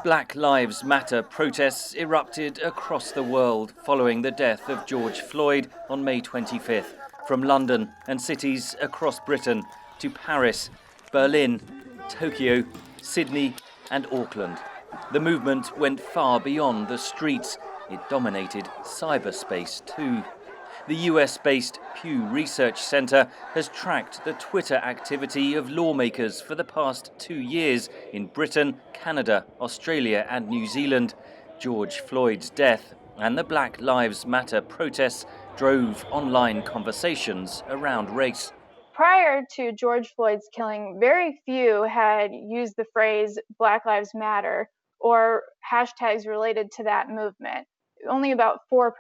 Black Lives Matter protests erupted across the world following the death of George Floyd on May 25th, from London and cities across Britain to Paris, Berlin, Tokyo, Sydney and Auckland. The movement went far beyond the streets. It dominated cyberspace too. The US-based Pew Research Center has tracked the Twitter activity of lawmakers for the past 2 years in Britain, Canada, Australia and New Zealand. George Floyd's death and the Black Lives Matter protests drove online conversations around race. Prior to George Floyd's killing, very few had used the phrase Black Lives Matter or hashtags related to that movement, only about 4%.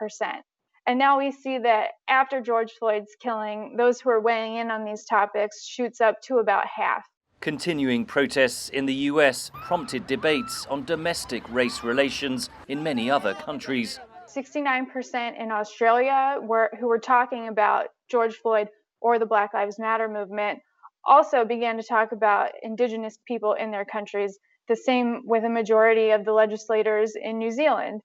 And now we see that after George Floyd's killing, those who are weighing in on these topics shoots up to about half. Continuing protests in the US prompted debates on domestic race relations in many other countries. 69% in Australia who were talking about George Floyd or the Black Lives Matter movement also began to talk about Indigenous people in their countries, the same with a majority of the legislators in New Zealand.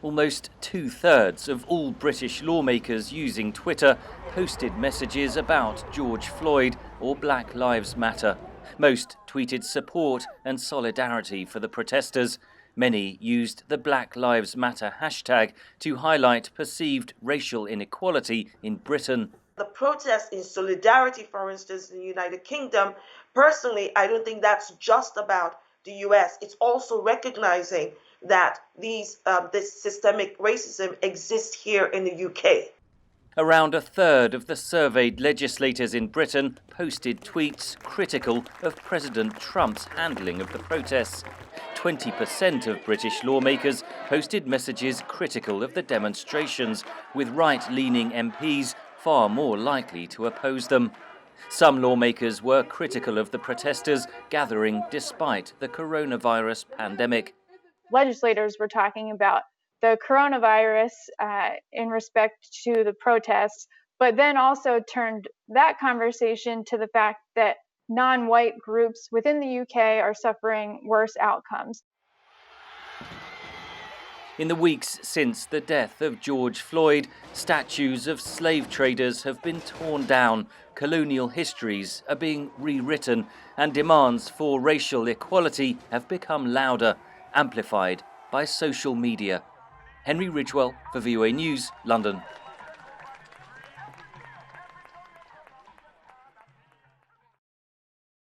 Almost 2/3 of all British lawmakers using Twitter posted messages about George Floyd or Black Lives Matter. Most tweeted support and solidarity for the protesters. Many used the Black Lives Matter hashtag to highlight perceived racial inequality in Britain. The protest in solidarity, for instance, in the United Kingdom, personally, I don't think that's just about the US. It's also recognizing that this systemic racism exists here in the UK. Around 1/3 of the surveyed legislators in Britain posted tweets critical of President Trump's handling of the protests. 20% of British lawmakers posted messages critical of the demonstrations, with right-leaning MPs far more likely to oppose them. Some lawmakers were critical of the protesters gathering despite the coronavirus pandemic. Legislators were talking about the coronavirus in respect to the protests, but then also turned that conversation to the fact that non-white groups within the UK are suffering worse outcomes. In the weeks since the death of George Floyd, statues of slave traders have been torn down, colonial histories are being rewritten, and demands for racial equality have become louder, amplified by social media. Henry Ridgewell for VOA News, London.